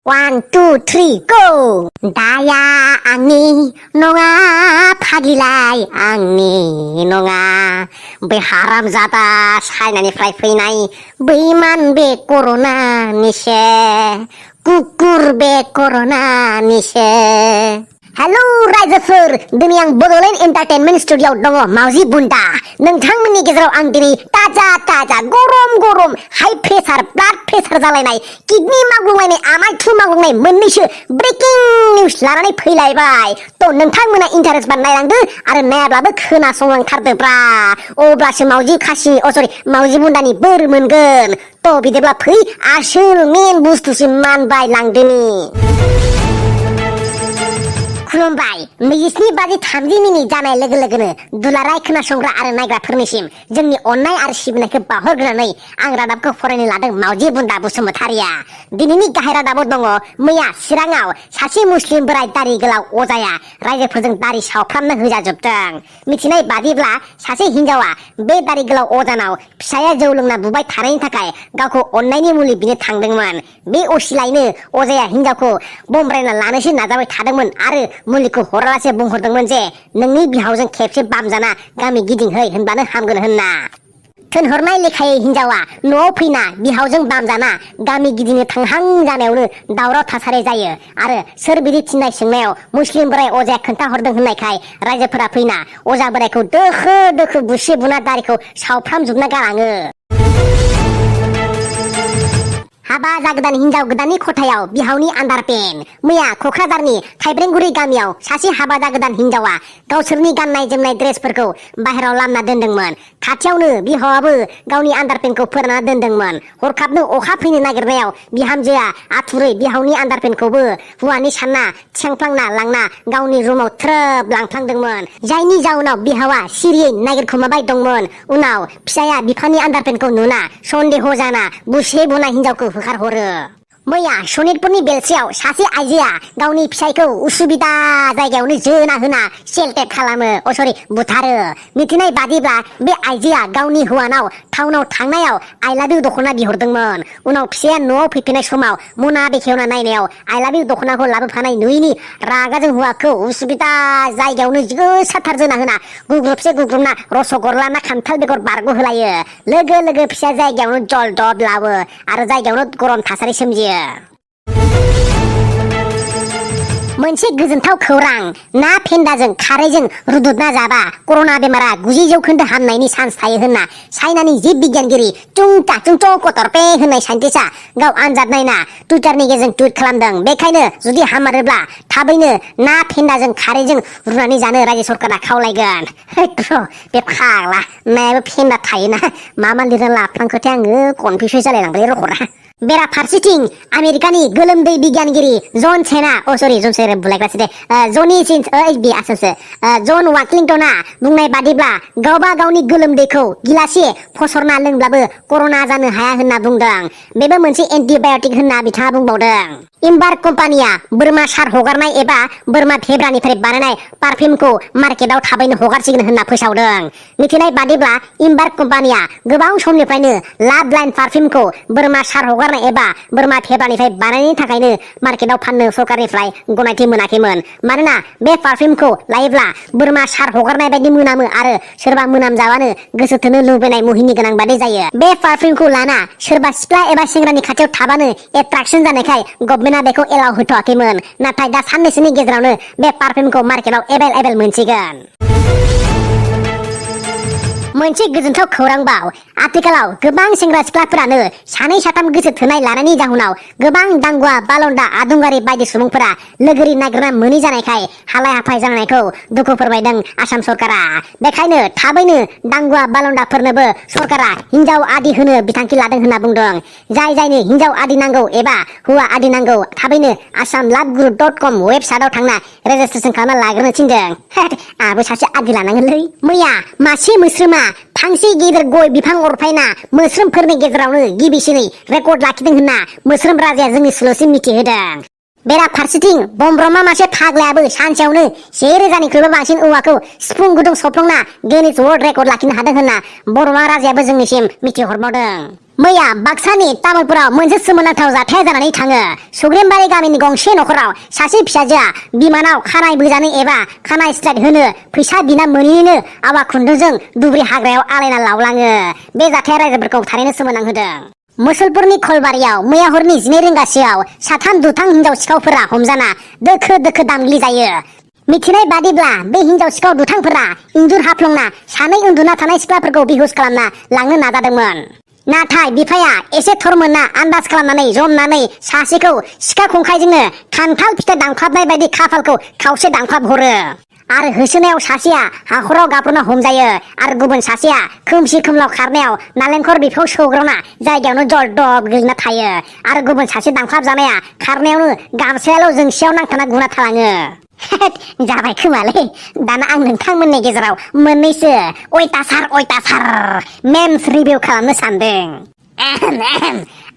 1, 2, 3, go! Daya angni nonga phagilai angni nonga बै हाराम जादा चाइनानिफ्राय फैनाय बैमान बे कर'नानिसो कुकुर बे कर'नानिसो हेलौ रायजोफोर दिनै आं बड'लेण्ड एन्टारटेनमेन्ट स्टुडिअ'आव दङ मावजि बुन्दा नोंथांमोननि गेजेराव आं दिनै ताजा गरम हाइ प्रेसार ब्लाड प्रेसार जालायनाय किडनि मावग्लुंलायनाय आमाय थु मावग्लुंनाय मोननैसो ब्रेकिं निउस लानानै फैलायबाय थ' नोंथांमोना इन्टारेस्ट बा नायलांदो आरो नायाब्लाबो खोनासंलांथारदोब्रा अब्लासो मावजि बुन्दानि बोर मोनगोन थ' बिदिब्ला फै आसोल मेन बुस्थुसिम मानबाय लांदोनि खुलुमबाय 27:30 जानाय लोगो लोगोनो दुलाराय खोनासंग्रा आरो नायग्राफोरनिसिम जोंनि अननाय आरो सिबिनायखौ बावहरग्रोनानै आं रादाबखौ फरायनो लादों मावजि बुन्दा बसुमतारिया दिनैनि गाहाय रादाबाव दङ मैया चिराङाव सासे मुस्लिम बोराय दारि गोलाव अजाया रायजोफोरजों दारि सावफ्रामनो होजाजोबदों मिथिनाय बादिब्ला सासे हिनजावा बे दारि गोलाव अजानाव फिसाया जौ लोंना बुबाय थानायनि थाखाय गावखौ अननायनि मुलि बिनो थांदोंमोन बे असिलायनो अजाया हिनजावखौ बमब्रायना लानोसो नाजाबाय थादोंमोन आरो मुलिखौ हरालासे बुंहरदोंमोन जे नोंनि बिहावजों खेबसे बामजाना गामि गिदिंहै होनबानो हामगोन होनना थोनहरनाय लेखायै हिनजावा न'आव फैना बिहावजों बामजाना गामि गिदिंनो थांहां जानायावनो दावराव थासारि जायो आरो सोर बिदि थिननाय सोंनायाव मुस्लिम बोराय अजाया खोन्थाहरदों होननायखाय रायजोफोरा फैना अजा बोरायखौ दोखो बुसि बुना दारिखौ सावफ्रामजोबना गालाङो हाबा जागोदान हिनजाव गोदाननि खथायाव बिहावनि आन्डारपेन मैया क'क्राझारनि थाइब्रेंगुरि गामियाव सासे हाबा जागोदान हिनजावा गावसोरनि गाननाय जोमनाय ड्रेसफोरखौ बाहेराव लामना दोनदोंमोन खाथियावनो बिहावाबो गावनि आन्डारपेनखौ फोरानना दोनदोंमोन हरखाबनो अखा फैनो नागिरनायाव बिहामजोआ आथुरै बिहावनि आन्डारपेनखौबो हुवानि सानना थिखांफ्लांना लांना गावनि रुमाव थ्रोब लांफ्लांदोंमोन जायनि जाउनाव बिहावा सिरियै नागिरखोमाबाय दंमोन उनाव फिसाया बिफानि आन्डारपेनखौ नुना सन्देह जाना बुसे बुनाय हिनजावखौ होखारहरो मैया सनितपुरनि बेलसेयाव सासे आइजोआ गावनि फिसायखौ उसुबिदा जायगायावनो जोना होना सेलटेप खालामो बुथारो मिथिनाय बादिब्ला बे आइजोआ गावनि हौवानाव टाउनाव थांनायाव आइ लाभ इउ दख'ना बिहरदोंमोन उनाव फिसाया न'आव फैफिननाय समाव मना बेखेवना नायनायाव आइ लाभ इउ दख'नाखौ लाबोफानाय नुयैनि रागाजों हौवाखौ उसुबिदा जायगायावनो गोसाथार जोना होना गुग्रुबना रसगरला ना खान्थाल बेगर बारग' होलायो लोगो फिसा जायगायावनो जलदब लावो आरो जायगायावनो गरम थासारि सोमजियो मोनसे गोजोनथाव खौरां ना फेन्दाजों खारैजों रुदुबना जाबा कर'ना बेमारा 90% हामनायनि चान्स थायो होनना चाइनानि जिब बिगियानगिरि चुंचौ कतरपे होननाय साइन्टिस्टआ गाव आनजाद नायना टुइटारनि गेजेरजों टुइट खालामदों बेखायनो जुदि हामारोब्ला थाबैनो ना फेन्दाजों खारैजों रुनानै जानो रायजो सरकारा खावलायगोन बे फाग्ला नायाबो फेन्दा थायोना मा लिरना लाफ्लांखोथाय आङो कनफिउस जालायलांबाय रखरा बेराफारसेथिं आमेरिकानि गोलोमदै बिगियानगिरि जन वाटलिंटना बुंनाय बादिब्ला गावबा गावनि गोलोमदैखौ गिलासे फसरना लोंब्लाबो कर'ना जानो हाया होनना बुंदों बेबो मोनसे एन्टिबाय'टिक होनना बिथाङा बुंबावदों इम्बार कम्पानिया बोरमा सार हगारनाय एबा बोरमा फेब्रानिफ्राय बानायनाय पारफिउमखौ मार्केटाव थाबैनो हगारसिगोन होनना फोसावदों मिथिनाय बादिब्ला इम्बार कम्पानिया गोबां समनिफ्रायनो लाभ लाइन पारफिउमखौ बोरमा सार हगारनाय एबा बोरमा फेब्रानिफ्राय बानायनायनि थाखायनो मार्केटाव फाननो सरकारनिफ्राय गनायथि मोनाखैमोन मानोना बे पारफिउमखौ लायोब्ला बोरमा सार हगारनाय बायदि मोनामो आरो सोरबा मोनामजाबानो गोसो थोनो लुबैनाय मुहिनि गोनां बादि जायो बे पारफिउमखौ लाना सोरबा सिख्ला एबा सेंग्रानि खाथियाव थाबानो एट्राक्शन जानायखाय गभर्नमेन्टआ बेखौ एलाउ होथ'वाखैमोन नाथाय दा साननैसोनि गेजेरावनो बे पारफिउमखौ मार्केटाव एभेलेबेल मोनसिगोन मोनसे गोजोनथाव खौरांबाव आथिखालाव गोबां सेंग्रा सिख्लाफोरानो सानै साथाम गोसो थोनाय लानायनि जाहोनाव गोबां दांगुवा बालन्दा आदुंगारि बायदि सुबुंफोरा लोगोरि नागिरना मोनै जानायखाय हालाय हाफाय जानायखौ दुखु फोरमायदों आसाम सरकारा बेखायनो थाबैनो दांगुवा बालन्दाफोरनोबो सरकारा हिनजाव आदि होनो बिथांखि लादों होनना बुंदों जायनो हिनजाव आदि नांगौ एबा हौवा आदि नांगौ थाबैनो asamlovegroup.com वेबसाइटआव थांना रेजिस्ट्रेशन खालामना लाग्रोनो थिनदों आंबो सासे आदि लानांगोनलै मैया मासे मोस्रोमा फांसे गेदेर गय बिफां अरफायना मोस्रोमफोरनि गेजेरावनो गिबिसिनै रेकर्ड लाखिदों होनना मोस्रोम राजाया जोंनि सुलुसिम मिथिहोदों बेराफारसेथिं बमब्रमा मासे फाग्लायाबो सानसेयावनो 1000निख्रुइबो बांसिन औवाखौ सिफुं गुदुं सफ्लंना गिनिज वर्ल्ड रेकर्ड लाखिनो हादों होनना बरमा राजायाबो जोंनिसिम मिथिहरबावदों मैया बाक्सानि तामुलपुराव मोनसे सोमोनांथाव जाथाय जानानै थाङो। सुग्रेमबारि गामिनि गंसे नखराव सासे फिसाजोआ बिमानाव खानाय बोजानो एबा खानाय स्ट्राइट होनो फैसा बिना मोनैनो आवा खुन्दुंजों दुब्रि हाग्रायाव आलायना लावलाङो। बे जाथाया रायजोफोरखौ थारैनो सोमोनांहोदों। मुसलपुरनि खलबारियाव मैया हरनि 12 रिंगासोआव साथाम दुथां हिनजाव सिखावफोरा हमजाना दोखो दोखो दामग्लि जायो। मिथिनाय बादिब्ला बे हिनजाव सिखाव दुथांफोरा इन्जुर हाफ्लंना सानै उन्दुना थानाय सिख्लाफोरखौ बेहुस खालामना लांनो नाजादोंमोन। नाथाय बिफाया एसे थर मोनना आन्दाज खालामनानै जमनानै सासेखौ सिखा खंखाइजोंनो खान्थाल फिथाइ दानख्लाबनाय बायदि खाफालखौ खावसे दानख्लाब हरो आरो होसोनायाव सासेया हाखराव गाब्रना हमजायो आरो गुबुन सासेया खोमसि खोमलाव खारनायाव नालेंखर बिफाव सौग्रावना जायगायावनो जलदब गोग्लैना थायो आरो गुबुन सासे दानख्लाब जानाया खारनायावनो गामसायाल' जोंसियाव नांथाना गुना थालाङो। जाबाय खोमालै दाना आं नोंथांमोननि गेजेराव मोननैसो अयथासार मेम्स रिभिउ खालामनो सानदों।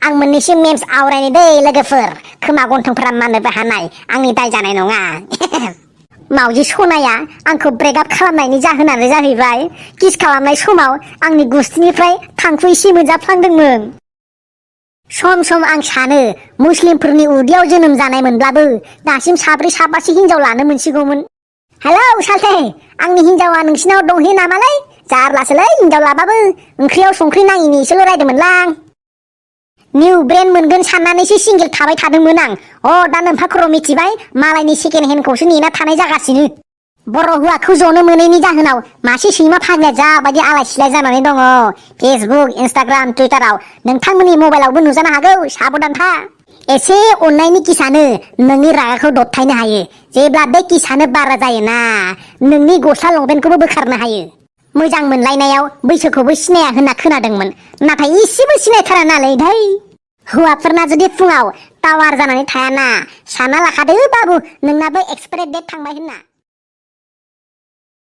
आं मोननैसो मेम्स आवरायनो दै लोगोफोर, खोमा गन्थंफोरा माननोबो हानाय, आंनि दाय जानाय नङा। मावजि सनाया आंखौ ब्रेकआप खालामनायनि जाहोनानो जाहैबाय किस खालामनाय समाव आंनि गुस्थिनिफ्राय थांखु एसे मोनजाफ्लांदोंमोन। सम सम आं सानो मुस्लिमफोरनि उदैयाव जोनोम जानाय मोनब्लाबो दासिम 4-5 हिनजाव लानो मोनसिगौमोन। हेलौ सालथे, आंनि हिनजावा नोंसिनाव दंहैयो नामालै? जारलासोलै हिनजाव लाबाबो ओंख्रियाव संख्रि नाङिनि एसेल' रायदोंमोनलां। निउ ब्रेन मोनगोन साननानैसो सिंगेल थाबाय थादोंमोन आं। दा नोम्फा खर' मिथिबाय मालायनि सेकेन्ड हेन्डखौसो नेना थानाय जागासिनो। बर' हौवाखौ जनो मोनैनि जाहोनाव मासे सैमा फाग्लाया जाबायदि आलाय सिलाय जानानै दङ। फेसबुक, इन्स्टाग्राम, टुइटाराव नोंथांमोननि मबाइलावबो नुजानो हागौ, साबधान था। एसे अननायनि किसानो नोंनि रागाखौ दबथायनो हायो। जेब्ला बे किसानो बारा जायोना नोंनि गस्ला लंपेन्टखौबो बोखारनो हायो। मोजां मोनलायनायाव बैसोखौबो सिनाया होनना खोनादोंमोन, नाथाय इसेबो सिनायथारा नालै धै। हौवाफोरना जुदि फुङाव टावार जानानै थायाना सानना लाखादो बाबु नोंनाबो एक्सपायरि डेट थांबाय होनना।